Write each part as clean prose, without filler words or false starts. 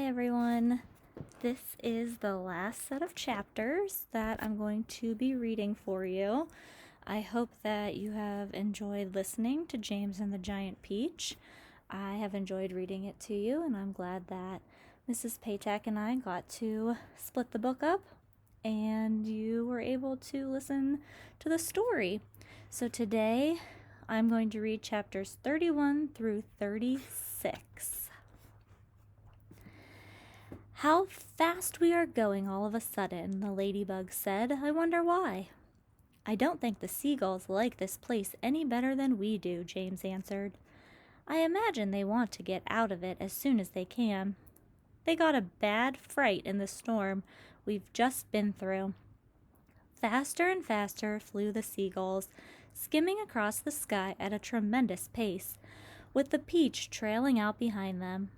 Hi everyone. This is the last set of chapters that I'm going to be reading for you. I hope that you have enjoyed listening to James and the Giant Peach. I have enjoyed reading it to you, and I'm glad that Mrs. Paytack and I got to split the book up and you were able to listen to the story. So today I'm going to read chapters 31 through 36. How fast we are going all of a sudden, the ladybug said. I wonder why. I don't think the seagulls like this place any better than we do, James answered. I imagine they want to get out of it as soon as they can. They got a bad fright in the storm we've just been through. Faster and faster flew the seagulls, skimming across the sky at a tremendous pace, with the Peach trailing out behind them.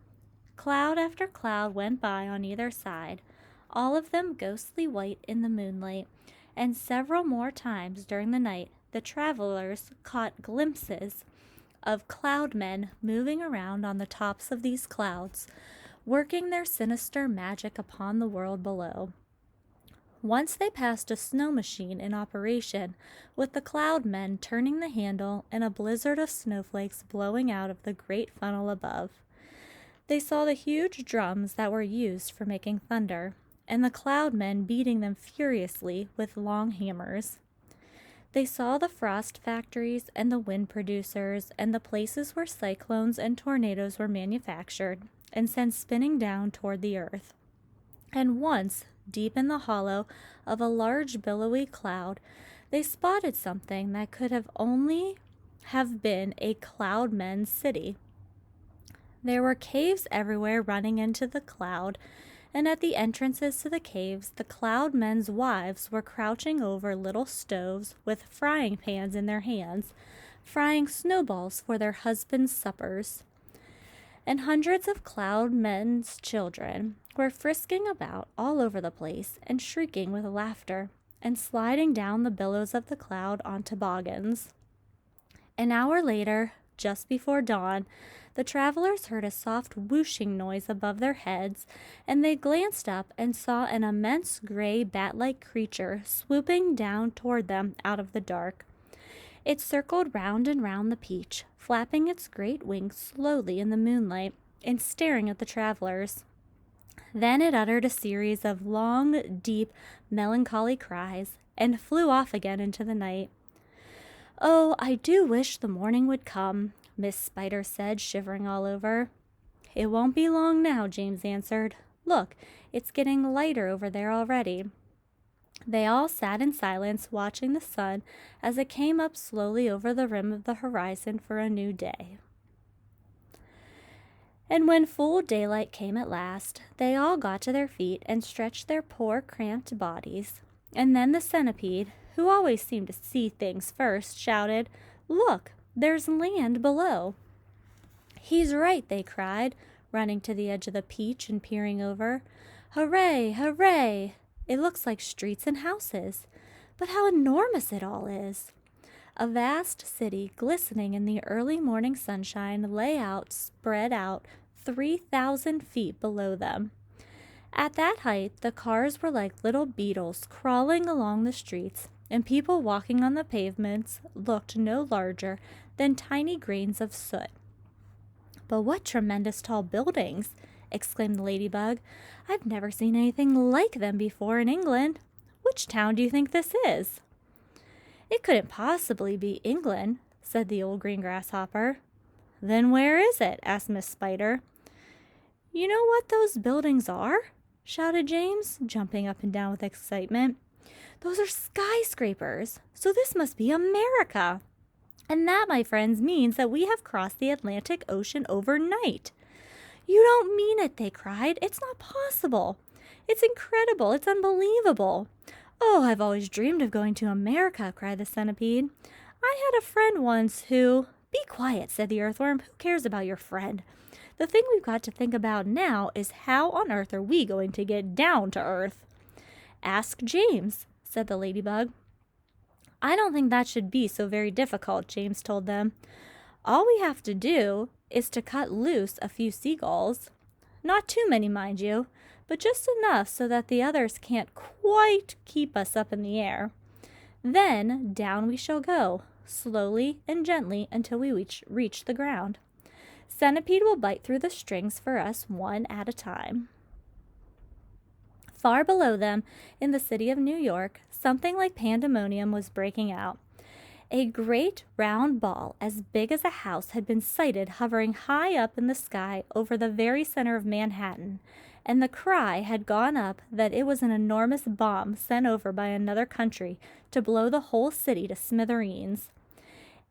Cloud after cloud went by on either side, all of them ghostly white in the moonlight, and several more times during the night the travelers caught glimpses of cloud men moving around on the tops of these clouds, working their sinister magic upon the world below. Once they passed a snow machine in operation, with the cloud men turning the handle and a blizzard of snowflakes blowing out of the great funnel above. They saw the huge drums that were used for making thunder, and the cloud men beating them furiously with long hammers. They saw the frost factories and the wind producers and the places where cyclones and tornadoes were manufactured and sent spinning down toward the earth. And once, deep in the hollow of a large billowy cloud, they spotted something that could have only have been a cloud men's city. There were caves everywhere running into the cloud, and at the entrances to the caves, the cloud men's wives were crouching over little stoves with frying pans in their hands, frying snowballs for their husbands' suppers. And hundreds of cloud men's children were frisking about all over the place and shrieking with laughter and sliding down the billows of the cloud on toboggans. An hour later, just before dawn, the travelers heard a soft whooshing noise above their heads, and they glanced up and saw an immense gray bat-like creature swooping down toward them out of the dark. It circled round and round the Peach, flapping its great wings slowly in the moonlight and staring at the travelers. Then it uttered a series of long, deep, melancholy cries and flew off again into the night. Oh, I do wish the morning would come, Miss Spider said, shivering all over. It won't be long now, James answered. Look, it's getting lighter over there already. They all sat in silence, watching the sun as it came up slowly over the rim of the horizon for a new day. And when full daylight came at last, they all got to their feet and stretched their poor cramped bodies. And then the centipede, who always seemed to see things first, shouted, Look, there's land below. He's right, they cried, running to the edge of the Peach and peering over. Hooray, hooray! It looks like streets and houses. But how enormous it all is! A vast city, glistening in the early morning sunshine, lay spread out 3,000 feet below them. At that height, the cars were like little beetles crawling along the streets, and people walking on the pavements looked no larger than tiny grains of soot. But what tremendous tall buildings! Exclaimed the ladybug. I've never seen anything like them before in England. Which town do you think this is? It couldn't possibly be England, said the old green grasshopper. Then where is it? Asked Miss Spider. You know what those buildings are? Shouted James, jumping up and down with excitement. Those are skyscrapers. So this must be America. And that, my friends, means that we have crossed the Atlantic Ocean overnight. You don't mean it, they cried. It's not possible. It's incredible. It's unbelievable. Oh, I've always dreamed of going to America, cried the centipede. I had a friend once who... Be quiet, said the earthworm. Who cares about your friend? The thing we've got to think about now is how on earth are we going to get down to Earth? Ask James, said the ladybug. I don't think that should be so very difficult, James told them. All we have to do is to cut loose a few seagulls. Not too many, mind you, but just enough so that the others can't quite keep us up in the air. Then down we shall go, slowly and gently until we reach the ground. Centipede will bite through the strings for us one at a time. Far below them, in the city of New York, something like pandemonium was breaking out. A great round ball as big as a house had been sighted hovering high up in the sky over the very center of Manhattan, and the cry had gone up that it was an enormous bomb sent over by another country to blow the whole city to smithereens.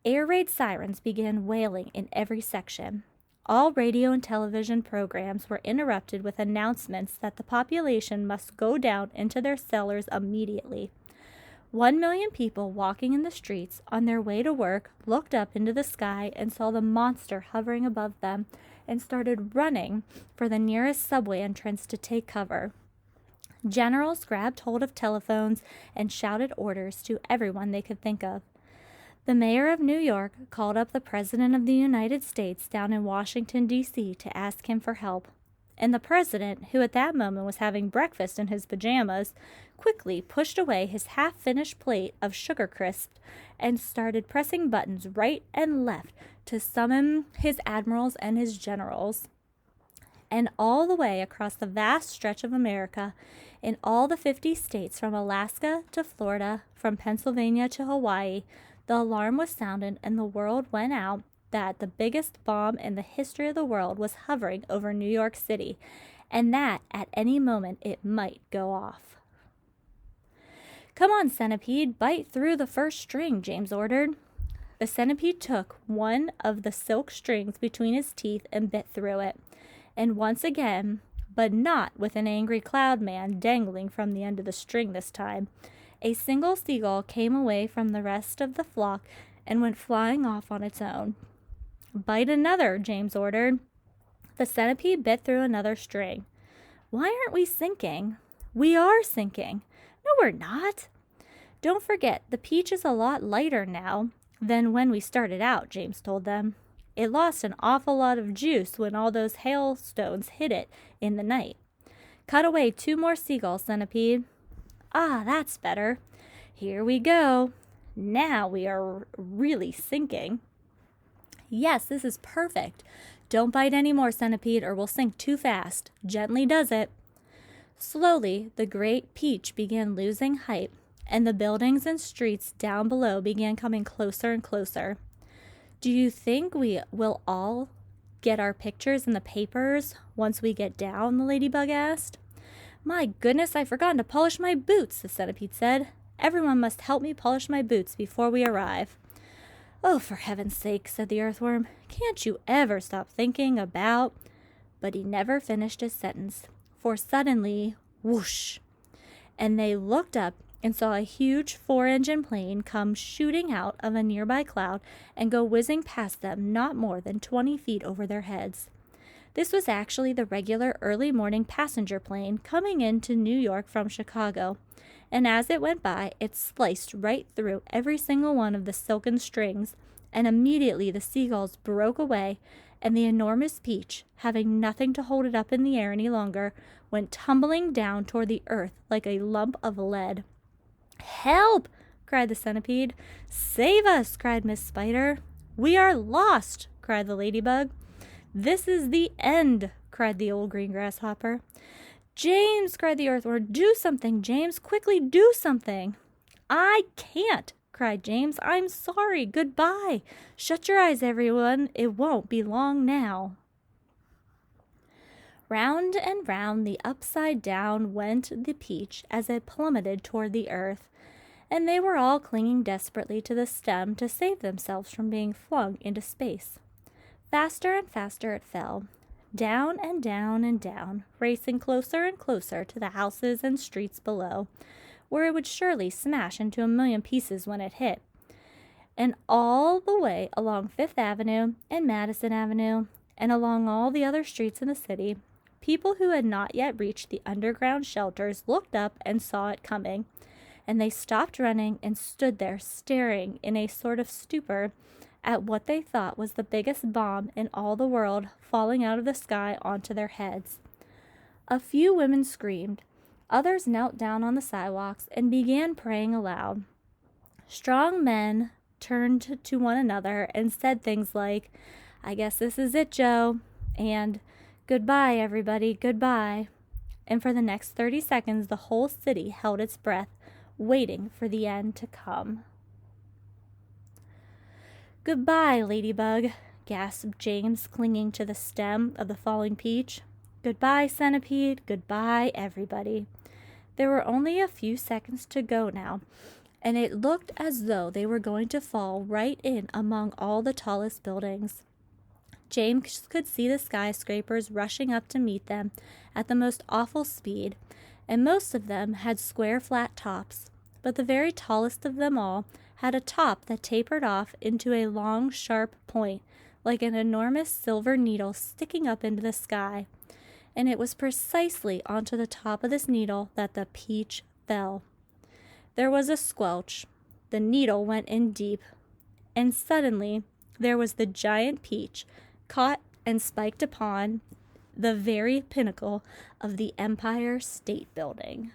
Air raid sirens began wailing in every section. All radio and television programs were interrupted with announcements that the population must go down into their cellars immediately. 1 million people walking in the streets on their way to work looked up into the sky and saw the monster hovering above them and started running for the nearest subway entrance to take cover. Generals grabbed hold of telephones and shouted orders to everyone they could think of. The mayor of New York called up the President of the United States down in Washington, D.C. to ask him for help. And the president, who at that moment was having breakfast in his pajamas, quickly pushed away his half-finished plate of Sugar Crisps and started pressing buttons right and left to summon his admirals and his generals. And all the way across the vast stretch of America, in all the 50 states from Alaska to Florida, from Pennsylvania to Hawaii, the alarm was sounded and the word went out that the biggest bomb in the history of the world was hovering over New York City, and that at any moment it might go off. "Come on, Centipede, bite through the first string," James ordered. The centipede took one of the silk strings between his teeth and bit through it. And once again, but not with an angry cloud man dangling from the end of the string this time, a single seagull came away from the rest of the flock and went flying off on its own. "Bite another," James ordered. The centipede bit through another string. "Why aren't we sinking?" "We are sinking." "No, we're not." "Don't forget, the peach is a lot lighter now than when we started out," James told them. "It lost an awful lot of juice when all those hailstones hit it in the night. Cut away 2 more seagulls, Centipede." "Ah, that's better. Here we go. Now we are really sinking." "Yes, this is perfect. Don't bite any more, Centipede, or we'll sink too fast. Gently does it." Slowly, the great peach began losing height, and the buildings and streets down below began coming closer and closer. "Do you think we will all get our pictures in the papers once we get down?" the ladybug asked. "My goodness, I've forgotten to polish my boots," the centipede said. "Everyone must help me polish my boots before we arrive." "Oh, for heaven's sake," said the earthworm, "can't you ever stop thinking about—" But he never finished his sentence, for suddenly, whoosh! And they looked up and saw a huge 4-engine plane come shooting out of a nearby cloud and go whizzing past them not more than 20 feet over their heads. This was actually the regular early morning passenger plane coming into New York from Chicago, and as it went by, it sliced right through every single one of the silken strings, and immediately the seagulls broke away, and the enormous peach, having nothing to hold it up in the air any longer, went tumbling down toward the earth like a lump of lead. "Help!" cried the centipede. "Save us!" cried Miss Spider. "We are lost!" cried the ladybug. "This is the end!" cried the old green grasshopper. "James!" cried the earthworm. "Do something, James! Quickly do something!" "I can't!" cried James. "I'm sorry. Goodbye. Shut your eyes, everyone. It won't be long now." Round and round the upside down went the peach as it plummeted toward the earth, and they were all clinging desperately to the stem to save themselves from being flung into space. Faster and faster it fell, down and down and down, racing closer and closer to the houses and streets below, where it would surely smash into a million pieces when it hit. And all the way along Fifth Avenue and Madison Avenue, and along all the other streets in the city, people who had not yet reached the underground shelters looked up and saw it coming, and they stopped running and stood there staring in a sort of stupor at what they thought was the biggest bomb in all the world falling out of the sky onto their heads. A few women screamed. Others knelt down on the sidewalks and began praying aloud. Strong men turned to one another and said things like, "I guess this is it, Joe," and "Goodbye, everybody, goodbye." And for the next 30 seconds, the whole city held its breath, waiting for the end to come. "Goodbye, Ladybug," gasped James, clinging to the stem of the falling peach. "Goodbye, Centipede. Goodbye, everybody." There were only a few seconds to go now, and it looked as though they were going to fall right in among all the tallest buildings. James could see the skyscrapers rushing up to meet them at the most awful speed, and most of them had square flat tops, but the very tallest of them all had a top that tapered off into a long, sharp point, like an enormous silver needle sticking up into the sky. And it was precisely onto the top of this needle that the peach fell. There was a squelch. The needle went in deep, and suddenly there was the giant peach, caught and spiked upon the very pinnacle of the Empire State Building.